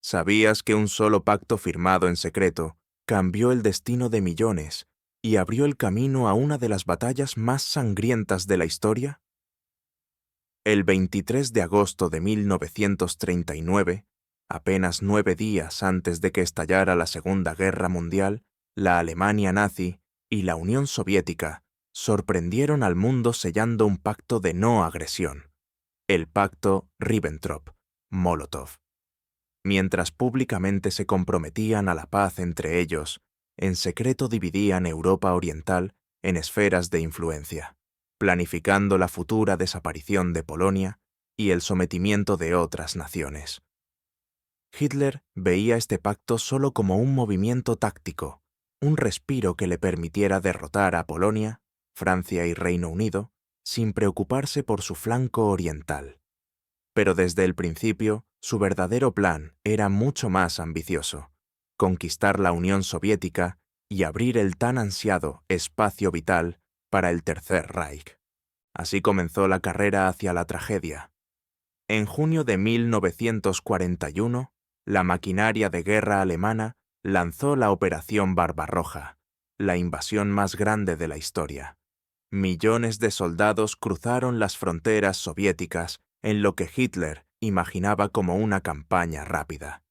¿Sabías que un solo pacto firmado en secreto cambió el destino de millones y abrió el camino a una de las batallas más sangrientas de la historia? El 23 de agosto de 1939, apenas 9 días antes de que estallara la Segunda Guerra Mundial, la Alemania nazi y la Unión Soviética sorprendieron al mundo sellando un pacto de no agresión, el Pacto Ribbentrop-Molotov. Mientras públicamente se comprometían a la paz entre ellos, en secreto dividían Europa Oriental en esferas de influencia, planificando la futura desaparición de Polonia y el sometimiento de otras naciones. Hitler veía este pacto solo como un movimiento táctico, un respiro que le permitiera derrotar a Polonia, Francia y Reino Unido, sin preocuparse por su flanco oriental. Pero desde el principio, su verdadero plan era mucho más ambicioso: conquistar la Unión Soviética y abrir el tan ansiado espacio vital para el Tercer Reich. Así comenzó la carrera hacia la tragedia. En junio de 1941, la maquinaria de guerra alemana lanzó la Operación Barbarroja, la invasión más grande de la historia. Millones de soldados cruzaron las fronteras soviéticas en lo que Hitler imaginaba como una campaña rápida.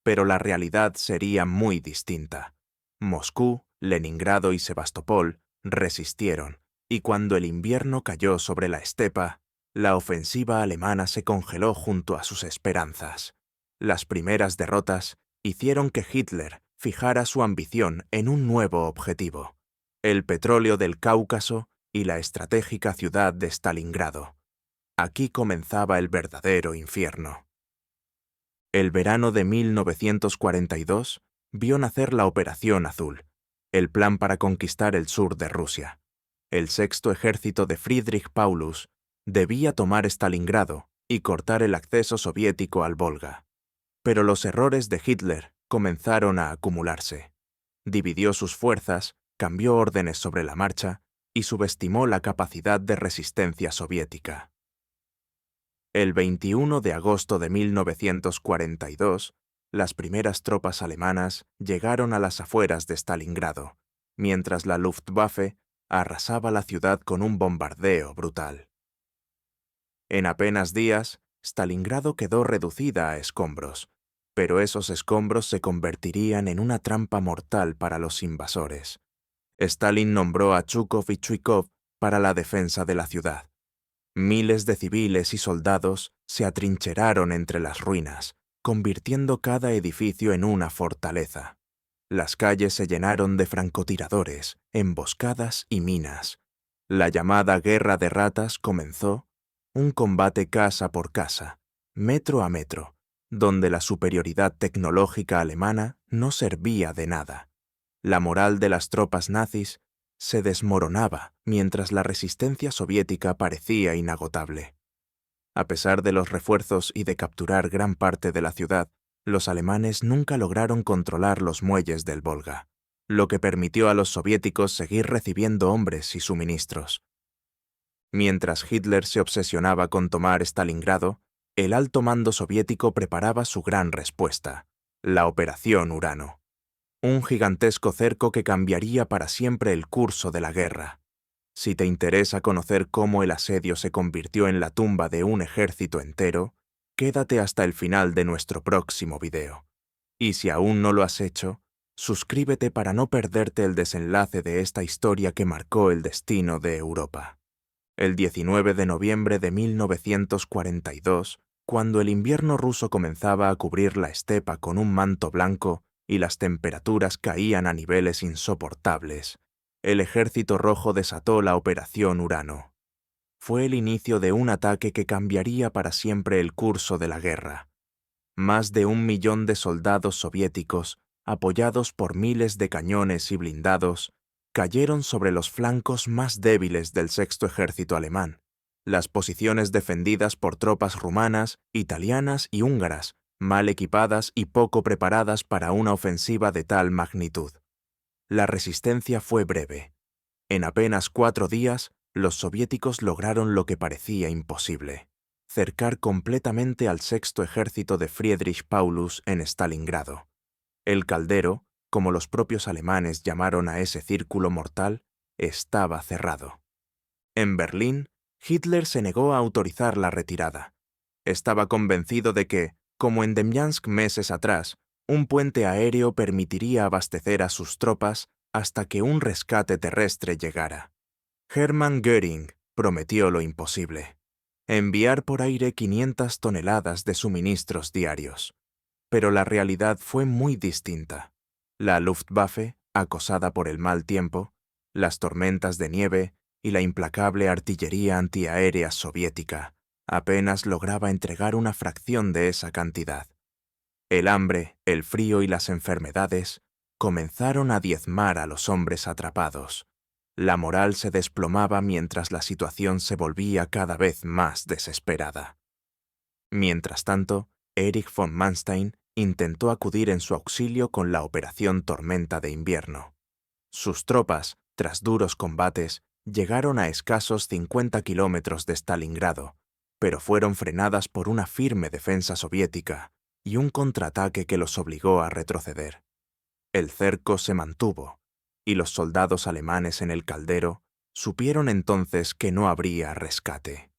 Pero la realidad sería muy distinta. Moscú, Leningrado y Sebastopol resistieron, y cuando el invierno cayó sobre la estepa, la ofensiva alemana se congeló junto a sus esperanzas. Las primeras derrotas hicieron que Hitler fijara su ambición en un nuevo objetivo: el petróleo del Cáucaso y la estratégica ciudad de Stalingrado. Aquí comenzaba el verdadero infierno. El verano de 1942 vio nacer la Operación Azul, el plan para conquistar el sur de Rusia. El sexto ejército de Friedrich Paulus debía tomar Stalingrado y cortar el acceso soviético al Volga. Pero los errores de Hitler comenzaron a acumularse. Dividió sus fuerzas, cambió órdenes sobre la marcha y subestimó la capacidad de resistencia soviética. El 21 de agosto de 1942, las primeras tropas alemanas llegaron a las afueras de Stalingrado, mientras la Luftwaffe arrasaba la ciudad con un bombardeo brutal. En apenas días, Stalingrado quedó reducida a escombros, pero esos escombros se convertirían en una trampa mortal para los invasores. Stalin nombró a Chukov y Chuikov para la defensa de la ciudad. Miles de civiles y soldados se atrincheraron entre las ruinas, convirtiendo cada edificio en una fortaleza. Las calles se llenaron de francotiradores, emboscadas y minas. La llamada Guerra de Ratas comenzó, un combate casa por casa, metro a metro, donde la superioridad tecnológica alemana no servía de nada. La moral de las tropas nazis se desmoronaba mientras la resistencia soviética parecía inagotable. A pesar de los refuerzos y de capturar gran parte de la ciudad, los alemanes nunca lograron controlar los muelles del Volga, lo que permitió a los soviéticos seguir recibiendo hombres y suministros. Mientras Hitler se obsesionaba con tomar Stalingrado, el alto mando soviético preparaba su gran respuesta: la Operación Urano. Un gigantesco cerco que cambiaría para siempre el curso de la guerra. Si te interesa conocer cómo el asedio se convirtió en la tumba de un ejército entero, quédate hasta el final de nuestro próximo video. Y si aún no lo has hecho, suscríbete para no perderte el desenlace de esta historia que marcó el destino de Europa. El 19 de noviembre de 1942, cuando el invierno ruso comenzaba a cubrir la estepa con un manto blanco, y las temperaturas caían a niveles insoportables, el Ejército Rojo desató la Operación Urano. Fue el inicio de un ataque que cambiaría para siempre el curso de la guerra. Más de 1 millón de soldados soviéticos, apoyados por miles de cañones y blindados, cayeron sobre los flancos más débiles del sexto ejército alemán, las posiciones defendidas por tropas rumanas, italianas y húngaras, mal equipadas y poco preparadas para una ofensiva de tal magnitud. La resistencia fue breve. En apenas 4 días, los soviéticos lograron lo que parecía imposible: cercar completamente al sexto ejército de Friedrich Paulus en Stalingrado. El caldero, como los propios alemanes llamaron a ese círculo mortal, estaba cerrado. En Berlín, Hitler se negó a autorizar la retirada. Estaba convencido de que, como en Demyansk meses atrás, un puente aéreo permitiría abastecer a sus tropas hasta que un rescate terrestre llegara. Hermann Göring prometió lo imposible: enviar por aire 500 toneladas de suministros diarios. Pero la realidad fue muy distinta. La Luftwaffe, acosada por el mal tiempo, las tormentas de nieve y la implacable artillería antiaérea soviética, apenas lograba entregar una fracción de esa cantidad. El hambre, el frío y las enfermedades comenzaron a diezmar a los hombres atrapados. La moral se desplomaba mientras la situación se volvía cada vez más desesperada. Mientras tanto, Erich von Manstein intentó acudir en su auxilio con la Operación Tormenta de Invierno. Sus tropas, tras duros combates, llegaron a escasos 50 kilómetros de Stalingrado, pero fueron frenadas por una firme defensa soviética y un contraataque que los obligó a retroceder. El cerco se mantuvo, y los soldados alemanes en el caldero supieron entonces que no habría rescate.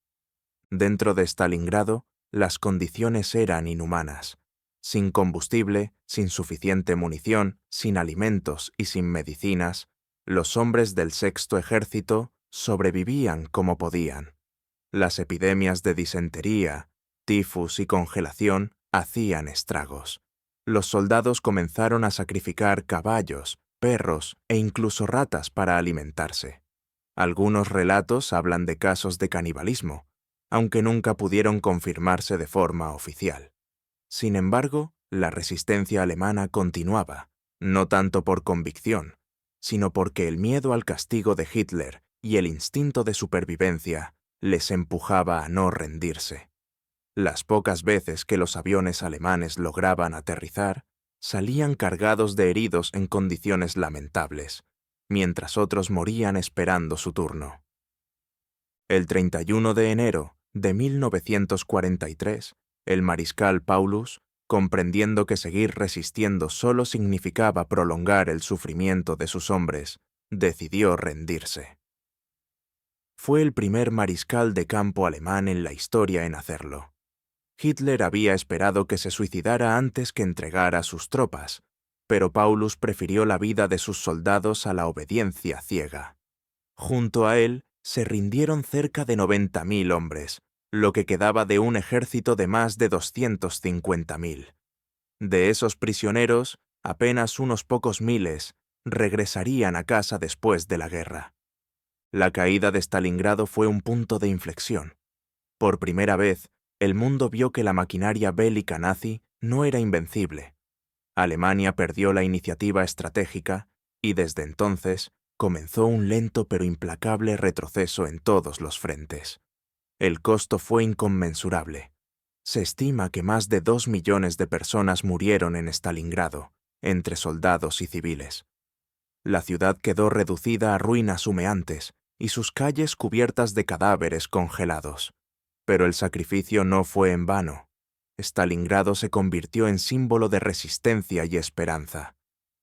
Dentro de Stalingrado, las condiciones eran inhumanas. Sin combustible, sin suficiente munición, sin alimentos y sin medicinas, los hombres del sexto ejército sobrevivían como podían. Las epidemias de disentería, tifus y congelación hacían estragos. Los soldados comenzaron a sacrificar caballos, perros e incluso ratas para alimentarse. Algunos relatos hablan de casos de canibalismo, aunque nunca pudieron confirmarse de forma oficial. Sin embargo, la resistencia alemana continuaba, no tanto por convicción, sino porque el miedo al castigo de Hitler y el instinto de supervivencia les empujaba a no rendirse. Las pocas veces que los aviones alemanes lograban aterrizar, salían cargados de heridos en condiciones lamentables, mientras otros morían esperando su turno. El 31 de enero de 1943, el mariscal Paulus, comprendiendo que seguir resistiendo solo significaba prolongar el sufrimiento de sus hombres, decidió rendirse. Fue el primer mariscal de campo alemán en la historia en hacerlo. Hitler había esperado que se suicidara antes que entregar a sus tropas, pero Paulus prefirió la vida de sus soldados a la obediencia ciega. Junto a él se rindieron cerca de 90.000 hombres, lo que quedaba de un ejército de más de 250.000. De esos prisioneros, apenas unos pocos miles regresarían a casa después de la guerra. La caída de Stalingrado fue un punto de inflexión. Por primera vez, el mundo vio que la maquinaria bélica nazi no era invencible. Alemania perdió la iniciativa estratégica y desde entonces comenzó un lento pero implacable retroceso en todos los frentes. El costo fue inconmensurable. Se estima que más de 2 millones de personas murieron en Stalingrado, entre soldados y civiles. La ciudad quedó reducida a ruinas humeantes y sus calles cubiertas de cadáveres congelados. Pero el sacrificio no fue en vano. Stalingrado se convirtió en símbolo de resistencia y esperanza.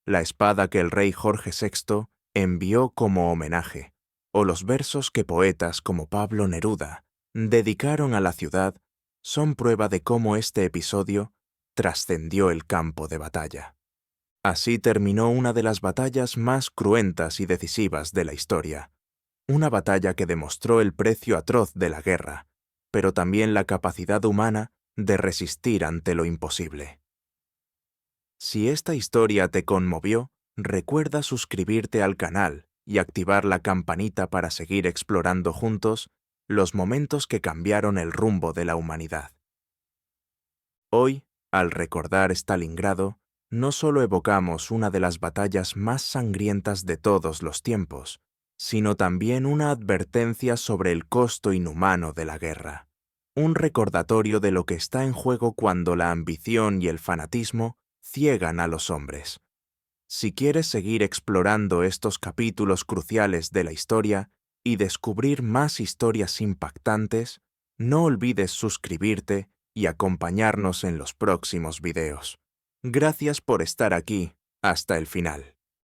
La espada que el rey Jorge VI envió como homenaje, o los versos que poetas como Pablo Neruda dedicaron a la ciudad, son prueba de cómo este episodio trascendió el campo de batalla. Así terminó una de las batallas más cruentas y decisivas de la historia, una batalla que demostró el precio atroz de la guerra, pero también la capacidad humana de resistir ante lo imposible. Si esta historia te conmovió, recuerda suscribirte al canal y activar la campanita para seguir explorando juntos los momentos que cambiaron el rumbo de la humanidad. Hoy, al recordar Stalingrado, no solo evocamos una de las batallas más sangrientas de todos los tiempos, sino también una advertencia sobre el costo inhumano de la guerra. Un recordatorio de lo que está en juego cuando la ambición y el fanatismo ciegan a los hombres. Si quieres seguir explorando estos capítulos cruciales de la historia y descubrir más historias impactantes, No olvides suscribirte y acompañarnos en los próximos videos. Gracias por estar aquí hasta el final.